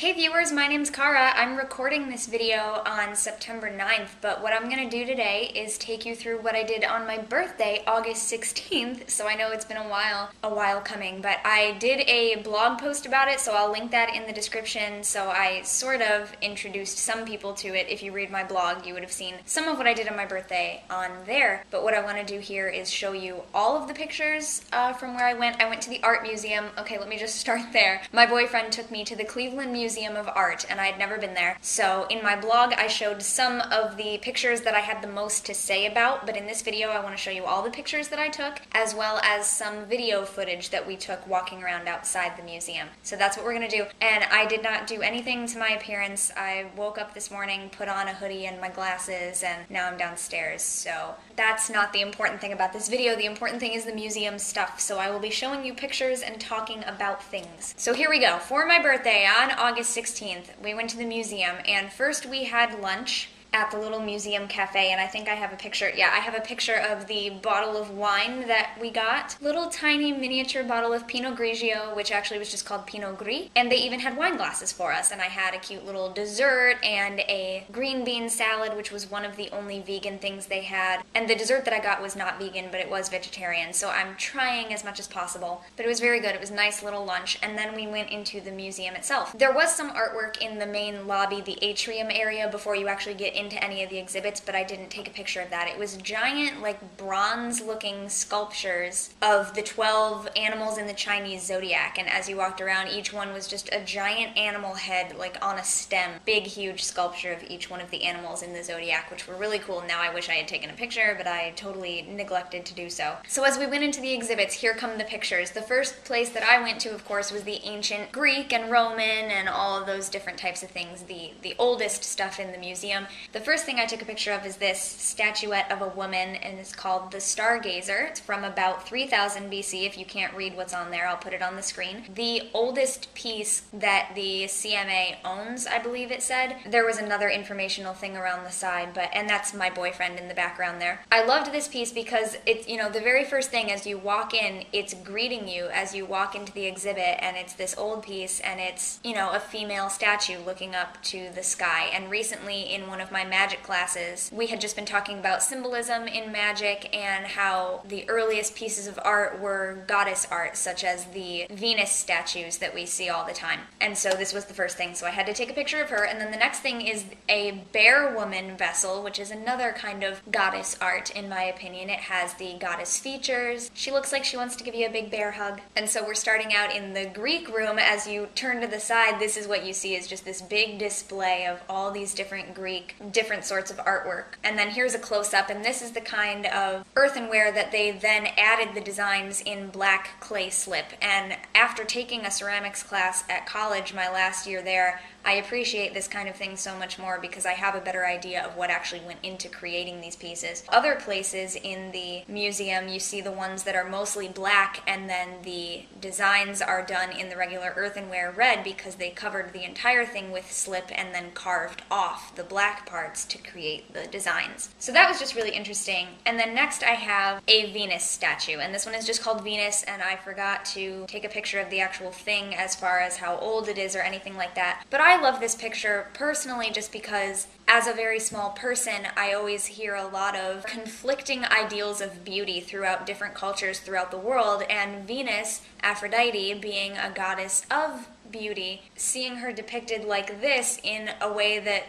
Hey viewers, my name's Cara. I'm recording this video on September 9th, but what I'm going to do today is take you through what I did on my birthday, August 16th. So I know it's been a while coming, but I did a blog post about it, so I'll link that in the description. So I sort of introduced some people to it. If you read my blog, you would have seen some of what I did on my birthday on there. But what I want to do here is show you all of the pictures from where I went. I went to the art museum. Okay, let me just start there. My boyfriend took me to the Cleveland Museum of Art, and I had never been there. So in my blog, I showed some of the pictures that I had the most to say about, but in this video, I want to show you all the pictures that I took, as well as some video footage that we took walking around outside the museum. So that's what we're going to do. And I did not do anything to my appearance. I woke up this morning, put on a hoodie and my glasses, and now I'm downstairs. So that's not the important thing about this video. The important thing is the museum stuff. So I will be showing you pictures and talking about things. So here we go. For my birthday on August 16th, we went to the museum, and first we had lunch at the little museum cafe, and I think I have a picture. Yeah, I have a picture of the bottle of wine that we got. Little tiny miniature bottle of Pinot Grigio, which actually was just called Pinot Gris, and they even had wine glasses for us, and I had a cute little dessert and a green bean salad, which was one of the only vegan things they had. And the dessert that I got was not vegan, but it was vegetarian, so I'm trying as much as possible. But it was very good. It was a nice little lunch, and then we went into the museum itself. There was some artwork in the main lobby, the atrium area, before you actually get into any of the exhibits, but I didn't take a picture of that. It was giant, like, bronze-looking sculptures of the 12 animals in the Chinese zodiac, and as you walked around, each one was just a giant animal head, like, on a stem. Big, huge sculpture of each one of the animals in the zodiac, which were really cool. Now I wish I had taken a picture, but I totally neglected to do so. So as we went into the exhibits, here come the pictures. The first place that I went to, of course, was the ancient Greek and Roman and all of those different types of things, the oldest stuff in the museum. The first thing I took a picture of is this statuette of a woman, and it's called the Stargazer. It's from about 3000 BC. If you can't read what's on there, I'll put it on the screen. The oldest piece that the CMA owns, I believe it said. There was another informational thing around the side, and that's my boyfriend in the background there. I loved this piece because it's, the very first thing as you walk in, it's greeting you as you walk into the exhibit, and it's this old piece, and it's, a female statue looking up to the sky. And recently in one of my magic classes, we had just been talking about symbolism in magic and how the earliest pieces of art were goddess art, such as the Venus statues that we see all the time. And so this was the first thing, so I had to take a picture of her. And then the next thing is a bear woman vessel, which is another kind of goddess art, in my opinion. It has the goddess features. She looks like she wants to give you a big bear hug. And so we're starting out in the Greek room. As you turn to the side, this is what you see, is just this big display of all these different Greek, different sorts of artwork. And then here's a close-up, and this is the kind of earthenware that they then added the designs in black clay slip. And after taking a ceramics class at college my last year there, I appreciate this kind of thing so much more because I have a better idea of what actually went into creating these pieces. Other places in the museum, you see the ones that are mostly black, and then the designs are done in the regular earthenware red because they covered the entire thing with slip and then carved off the black parts to create the designs. So that was just really interesting. And then next I have a Venus statue, and this one is just called Venus, and I forgot to take a picture of the actual thing as far as how old it is or anything like that. But I love this picture personally just because as a very small person, I always hear a lot of conflicting ideals of beauty throughout different cultures throughout the world, and Venus, Aphrodite, being a goddess of beauty, seeing her depicted like this in a way that,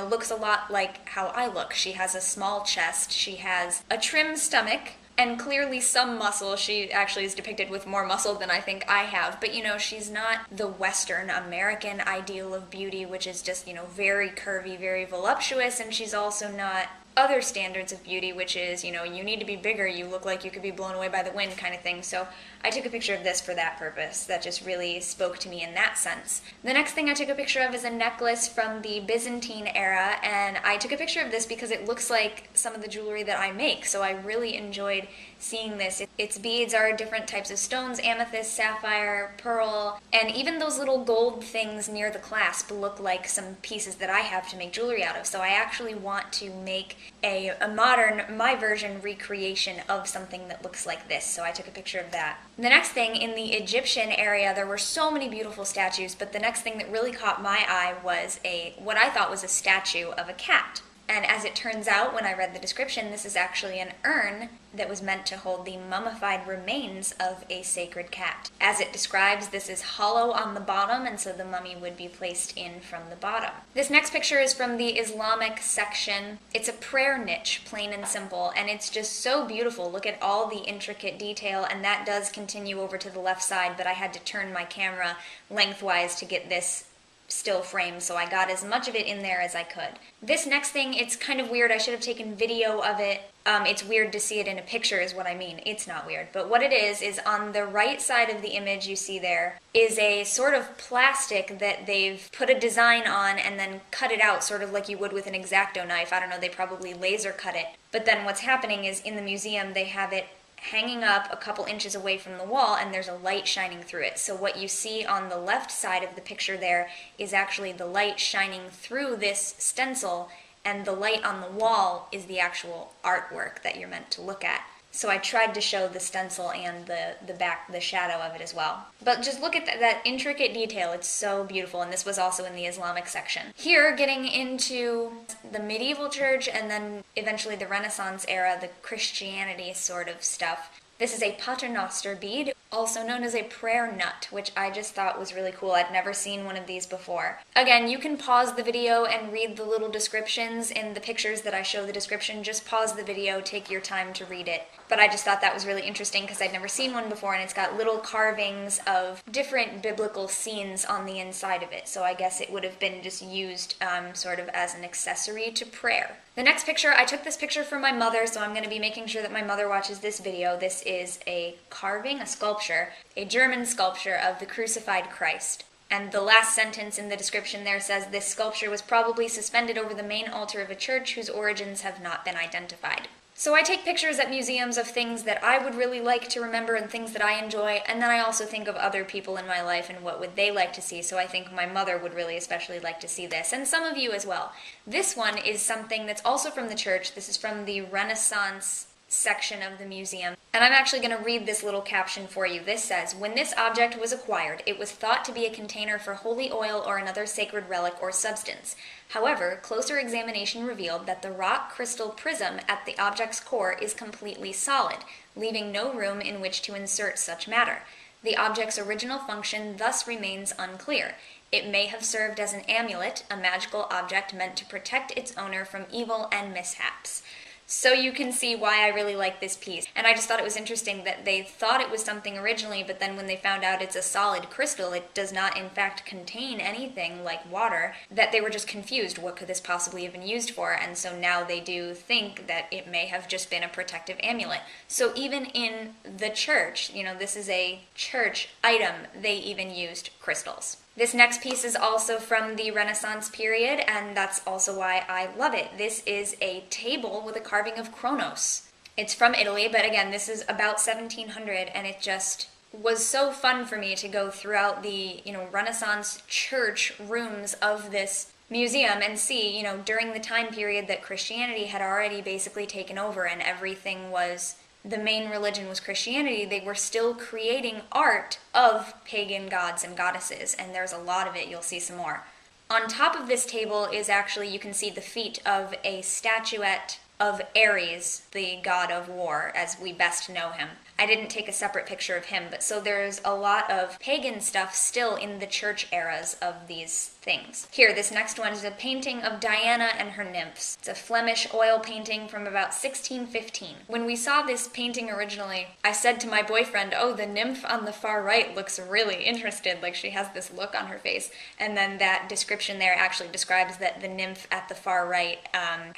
looks a lot like how I look. She has a small chest, she has a trim stomach, and clearly some muscle. She actually is depicted with more muscle than I think I have. But, she's not the Western American ideal of beauty, which is just, very curvy, very voluptuous, and she's also not other standards of beauty, which is, you need to be bigger, you look like you could be blown away by the wind kind of thing. So I took a picture of this for that purpose. That just really spoke to me in that sense. The next thing I took a picture of is a necklace from the Byzantine era, and I took a picture of this because it looks like some of the jewelry that I make, so I really enjoyed seeing this. Its beads are different types of stones: amethyst, sapphire, pearl, and even those little gold things near the clasp look like some pieces that I have to make jewelry out of. So I actually want to make a modern, my version recreation of something that looks like this. So I took a picture of that. The next thing, in the Egyptian area, there were so many beautiful statues, but the next thing that really caught my eye was what I thought was a statue of a cat. And as it turns out, when I read the description, this is actually an urn that was meant to hold the mummified remains of a sacred cat. As it describes, this is hollow on the bottom, and so the mummy would be placed in from the bottom. This next picture is from the Islamic section. It's a prayer niche, plain and simple, and it's just so beautiful. Look at all the intricate detail, and that does continue over to the left side, but I had to turn my camera lengthwise to get this still frame, so I got as much of it in there as I could. This next thing, it's kind of weird. I should have taken video of it. It's weird to see it in a picture is what I mean. It's not weird. But what it is on the right side of the image you see there is a sort of plastic that they've put a design on and then cut it out sort of like you would with an X-Acto knife. I don't know, they probably laser cut it. But then what's happening is in the museum they have it hanging up a couple inches away from the wall, and there's a light shining through it. So what you see on the left side of the picture there is actually the light shining through this stencil, and the light on the wall is the actual artwork that you're meant to look at. So I tried to show the stencil and the shadow of it as well. But just look at that intricate detail. It's so beautiful, and this was also in the Islamic section. Here, getting into the medieval church and then eventually the Renaissance era, the Christianity sort of stuff. This is a paternoster bead, also known as a prayer nut, which I just thought was really cool. I'd never seen one of these before. Again, you can pause the video and read the little descriptions in the pictures that I show the description. Just pause the video, take your time to read it. But I just thought that was really interesting because I'd never seen one before, and it's got little carvings of different biblical scenes on the inside of it. So I guess it would have been just used sort of as an accessory to prayer. The next picture, I took this picture for my mother, so I'm going to be making sure that my mother watches this video. This is a carving, a sculpture, a German sculpture of the crucified Christ. And the last sentence in the description there says, this sculpture was probably suspended over the main altar of a church whose origins have not been identified. So I take pictures at museums of things that I would really like to remember and things that I enjoy, and then I also think of other people in my life and what would they like to see, so I think my mother would really especially like to see this, and some of you as well. This one is something that's also from the church. This is from the Renaissance section of the museum. And I'm actually going to read this little caption for you. This says, when this object was acquired, it was thought to be a container for holy oil or another sacred relic or substance. However, closer examination revealed that the rock crystal prism at the object's core is completely solid, leaving no room in which to insert such matter. The object's original function thus remains unclear. It may have served as an amulet, a magical object meant to protect its owner from evil and mishaps. So you can see why I really like this piece. And I just thought it was interesting that they thought it was something originally, but then when they found out it's a solid crystal, it does not in fact contain anything like water, that they were just confused. What could this possibly have been used for? And so now they do think that it may have just been a protective amulet. So even in the church, you know, this is a church item, they even used crystals. This next piece is also from the Renaissance period, and that's also why I love it. This is a table with a carving of Kronos. It's from Italy, but again, this is about 1700, and it just was so fun for me to go throughout the, Renaissance church rooms of this museum and see, during the time period that Christianity had already basically taken over and everything was, the main religion was Christianity, they were still creating art of pagan gods and goddesses, and there's a lot of it. You'll see some more. On top of this table is actually, you can see the feet of a statuette of Ares, the god of war, as we best know him. I didn't take a separate picture of him, but so there's a lot of pagan stuff still in the church eras of these things. Here, this next one is a painting of Diana and her nymphs. It's a Flemish oil painting from about 1615. When we saw this painting originally, I said to my boyfriend, oh, the nymph on the far right looks really interested, like she has this look on her face. And then that description there actually describes that the nymph at the far right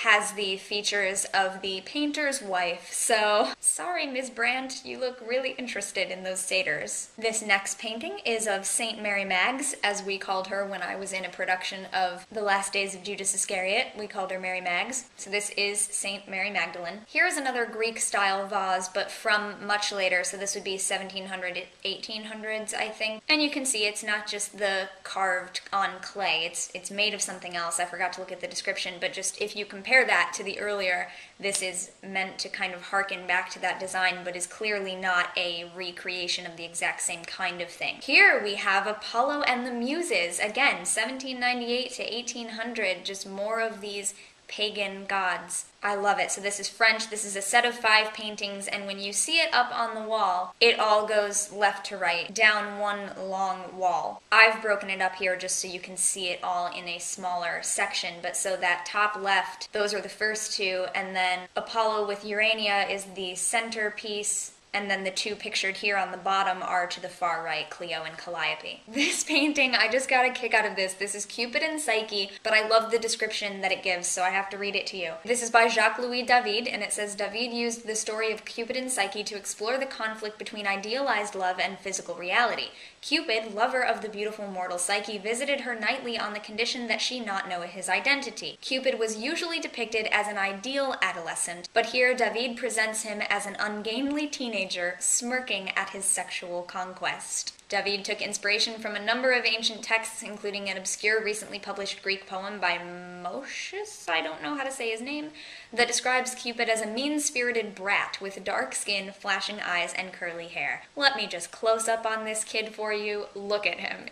has the features of the painter's wife. So, sorry, Ms. Brandt, you look really interested in those satyrs. This next painting is of Saint Mary Maggs, as we called her when I was was in a production of The Last Days of Judas Iscariot. We called her Mary Mags. So this is Saint Mary Magdalene. Here is another Greek-style vase, but from much later, so this would be 1700, 1800s, I think. And you can see it's not just the carved on clay, it's made of something else. I forgot to look at the description, but just if you compare that to the earlier, this is meant to kind of harken back to that design, but is clearly not a recreation of the exact same kind of thing. Here we have Apollo and the Muses, again, 1798 to 1800, just more of these pagan gods. I love it. So this is French. This is a set of 5 paintings, and when you see it up on the wall, it all goes left to right, down one long wall. I've broken it up here just so you can see it all in a smaller section, but so that top left, those are the first 2, and then Apollo with Urania is the centerpiece, and then the 2 pictured here on the bottom are to the far right, Clio and Calliope. This painting, I just got a kick out of this. This is Cupid and Psyche, but I love the description that it gives, so I have to read it to you. This is by Jacques-Louis David, and it says, David used the story of Cupid and Psyche to explore the conflict between idealized love and physical reality. Cupid, lover of the beautiful mortal Psyche, visited her nightly on the condition that she not know his identity. Cupid was usually depicted as an ideal adolescent, but here David presents him as an ungainly teenager smirking at his sexual conquest. David took inspiration from a number of ancient texts, including an obscure, recently published Greek poem by Moschus, I don't know how to say his name, that describes Cupid as a mean-spirited brat with dark skin, flashing eyes, and curly hair. Let me just close up on this kid for you. Look at him.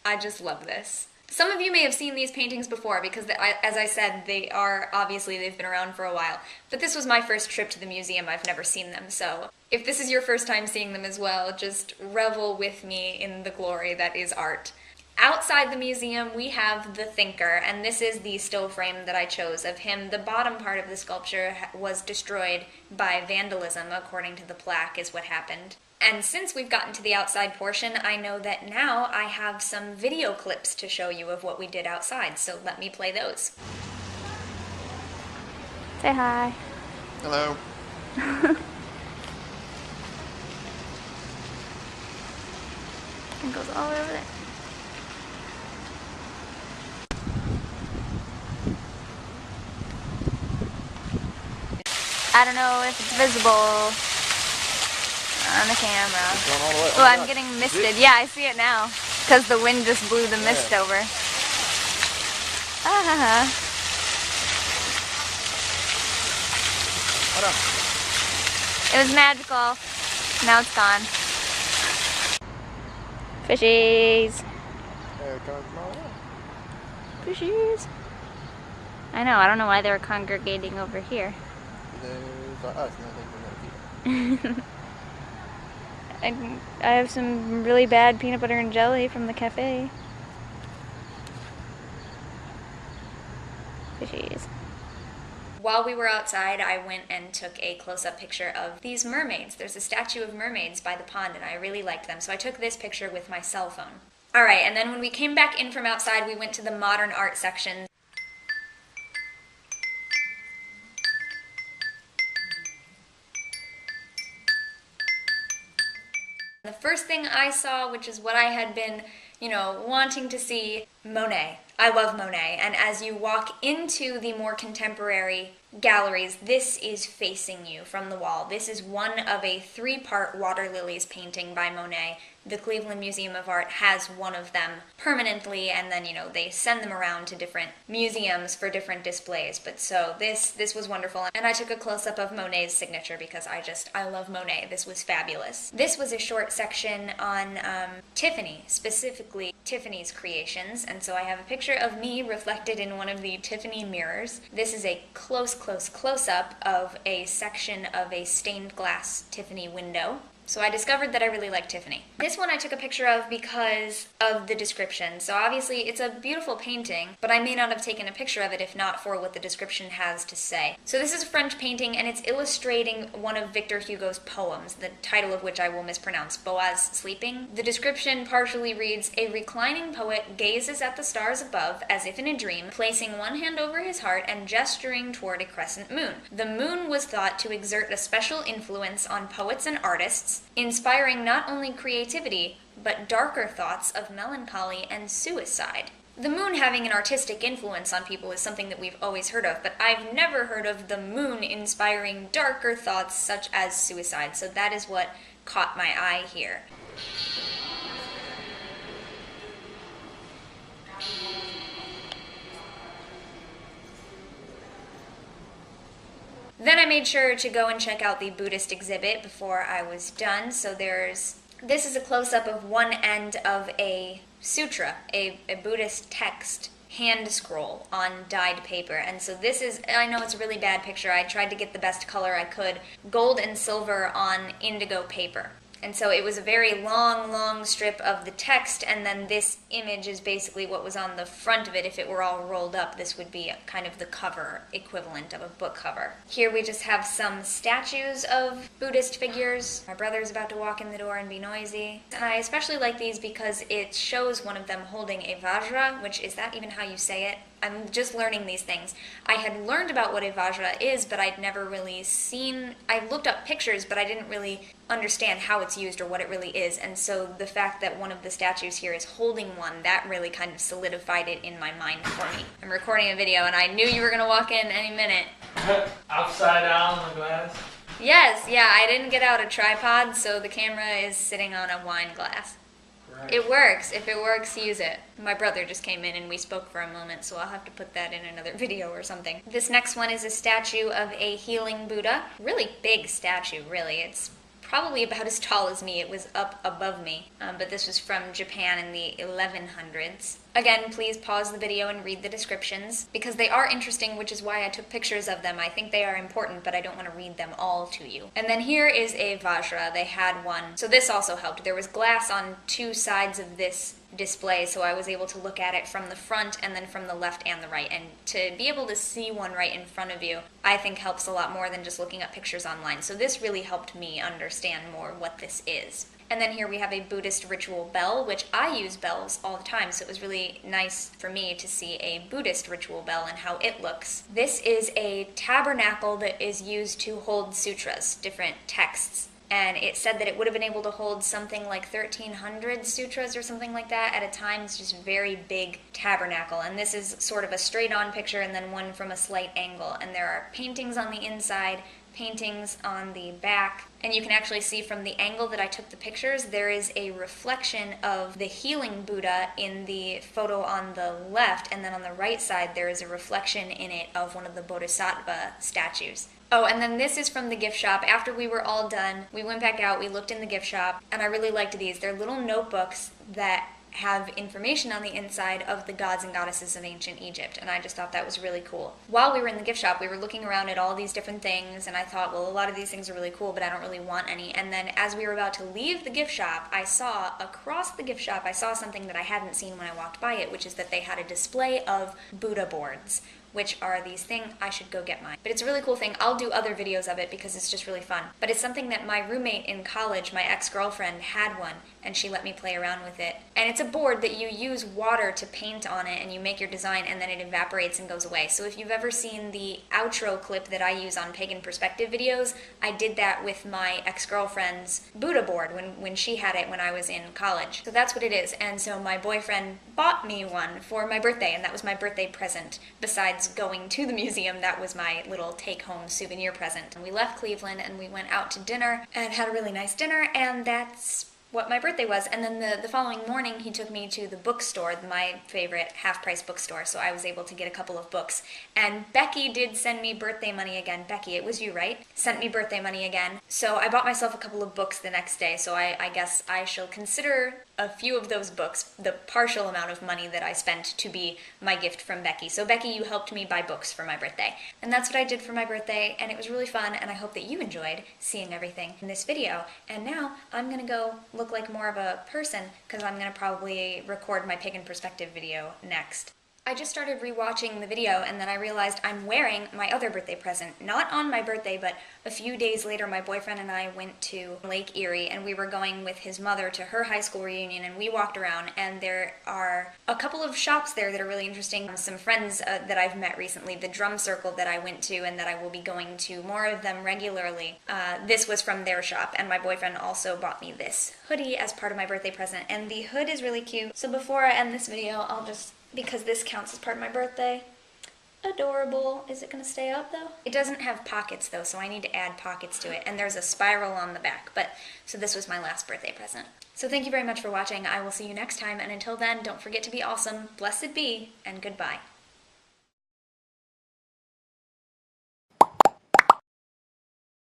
I just love this. Some of you may have seen these paintings before because, as I said, they've been around for a while. But this was my first trip to the museum. I've never seen them, so if this is your first time seeing them as well, just revel with me in the glory that is art. Outside the museum, we have the Thinker, and this is the still frame that I chose of him. The bottom part of the sculpture was destroyed by vandalism, according to the plaque, is what happened. And since we've gotten to the outside portion, I know that now I have some video clips to show you of what we did outside, so let me play those. Say hi. Hello. It goes all the way over there. I don't know if it's visible on the camera. Going all the way. Oh, I'm getting misted. Yeah, I see it now. Because the wind just blew the mist over. Ah. It was magical. Now it's gone. Fishies. There it comes from all the way. Fishies. I know, I don't know why they were congregating over here. There's us, and I think we're here. I have some really bad peanut butter and jelly from the cafe. Fishies. While we were outside, I went and took a close-up picture of these mermaids. There's a statue of mermaids by the pond, and I really liked them, so I took this picture with my cell phone. Alright, and then when we came back in from outside, we went to the modern art section. The first thing I saw, which is what I had been, wanting to see, Monet. I love Monet, and as you walk into the more contemporary galleries, this is facing you from the wall. This is one of a 3-part water lilies painting by Monet. The Cleveland Museum of Art has one of them permanently, and then, they send them around to different museums for different displays. But so this was wonderful, and I took a close-up of Monet's signature because I love Monet. This was fabulous. This was a short section on Tiffany, specifically Tiffany's creations, and so I have a picture of me reflected in one of the Tiffany mirrors. This is a close-up of a section of a stained glass Tiffany window. So I discovered that I really like Tiffany. This one I took a picture of because of the description. So obviously it's a beautiful painting, but I may not have taken a picture of it if not for what the description has to say. So this is a French painting, and it's illustrating one of Victor Hugo's poems, the title of which I will mispronounce, Boaz Sleeping. The description partially reads, "A reclining poet gazes at the stars above as if in a dream, placing one hand over his heart and gesturing toward a crescent moon. The moon was thought to exert a special influence on poets and artists, influence, inspiring not only creativity, but darker thoughts of melancholy and suicide. The moon having an artistic influence on people is something that we've always heard of, but I've never heard of the moon inspiring darker thoughts such as suicide, so that is what caught my eye here. Then I made sure to go and check out the Buddhist exhibit before I was done, so this is a close-up of one end of a sutra, a Buddhist text, hand scroll on dyed paper. And so this is, I know it's a really bad picture, I tried to get the best color I could, gold and silver on indigo paper. And so it was a very long strip of the text, and then this image is basically what was on the front of it. If it were all rolled up, this would be kind of the cover equivalent of a book cover. Here we just have some statues of Buddhist figures. My brother's about to walk in the door and be noisy. And I especially like these because it shows one of them holding a vajra, which is that even how you say it? I'm just learning these things. I had learned about what a vajra is, but I'd never really seen, I looked up pictures, but I didn't really understand how it's used or what it really is. And so the fact that one of the statues here is holding one, that really kind of solidified it in my mind for me. I'm recording a video and I knew you were going to walk in any minute. Upside down on the glass? Yes, yeah, I didn't get out a tripod, so the camera is sitting on a wine glass. Right. It works. If it works, use it. My brother just came in and we spoke for a moment, so I'll have to put that in another video or something. This next one is a statue of a healing Buddha. Really big statue, really. It's probably about as tall as me. It was up above me, but this was from Japan in the 1100s. Again, please pause the video and read the descriptions, because they are interesting, which is why I took pictures of them. I think they are important, but I don't want to read them all to you. And then here is a vajra. They had one. So this also helped. There was glass on two sides of this display, so I was able to look at it from the front and then from the left and the right. And to be able to see one right in front of you, I think helps a lot more than just looking up pictures online. So this really helped me understand more what this is. And then here we have a Buddhist ritual bell, which I use bells all the time, so it was really nice for me to see a Buddhist ritual bell and how it looks. This is a tabernacle that is used to hold sutras, different texts. And it said that it would have been able to hold something like 1,300 sutras or something like that at a time. It's just very big tabernacle. And this is sort of a straight-on picture and then one from a slight angle. And there are paintings on the inside, paintings on the back, and you can actually see from the angle that I took the pictures, there is a reflection of the healing Buddha in the photo on the left, and then on the right side there is a reflection in it of one of the Bodhisattva statues. Oh, and then this is from the gift shop. After we were all done, we went back out, we looked in the gift shop, and I really liked these. They're little notebooks that have information on the inside of the gods and goddesses of ancient Egypt, and I just thought that was really cool. While we were in the gift shop, we were looking around at all these different things, and I thought, well, a lot of these things are really cool, but I don't really want any. And then as we were about to leave the gift shop, I saw across the gift shop, I saw something that I hadn't seen when I walked by it, which is that they had a display of Buddha boards, which are these things. I should go get mine. But it's a really cool thing. I'll do other videos of it because it's just really fun. But it's something that my roommate in college, my ex-girlfriend, had one, and she let me play around with it. And it's a board that you use water to paint on it, and you make your design, and then it evaporates and goes away. So if you've ever seen the outro clip that I use on Pagan Perspective videos, I did that with my ex-girlfriend's Buddha board when she had it when I was in college. So that's what it is. And so my boyfriend bought me one for my birthday, and that was my birthday present. Besides going to the museum, that was my little take-home souvenir present. And we left Cleveland and we went out to dinner and had a really nice dinner, and that's what my birthday was. And then the following morning he took me to the bookstore, my favorite half-price bookstore, so I was able to get a couple of books. And Becky did send me birthday money again. Becky, it was you, right? Sent me birthday money again. So I bought myself a couple of books the next day, so I guess I shall consider a few of those books, the partial amount of money that I spent, to be my gift from Becky. So Becky, you helped me buy books for my birthday. And that's what I did for my birthday, and it was really fun, and I hope that you enjoyed seeing everything in this video. And now I'm gonna go look like more of a person, because I'm gonna probably record my Pagan Perspective video next. I just started rewatching the video and then I realized I'm wearing my other birthday present. Not on my birthday, but a few days later my boyfriend and I went to Lake Erie and we were going with his mother to her high school reunion, and we walked around and there are a couple of shops there that are really interesting. Some friends that I've met recently, the drum circle that I went to and that I will be going to more of them regularly, this was from their shop, and my boyfriend also bought me this hoodie as part of my birthday present, and the hood is really cute. So before I end this video, I'll just, because this counts as part of my birthday. Adorable. Is it going to stay up though? It doesn't have pockets though, so I need to add pockets to it, and there's a spiral on the back. But so this was my last birthday present. So thank you very much for watching. I will see you next time, and until then, don't forget to be awesome, blessed be, and goodbye.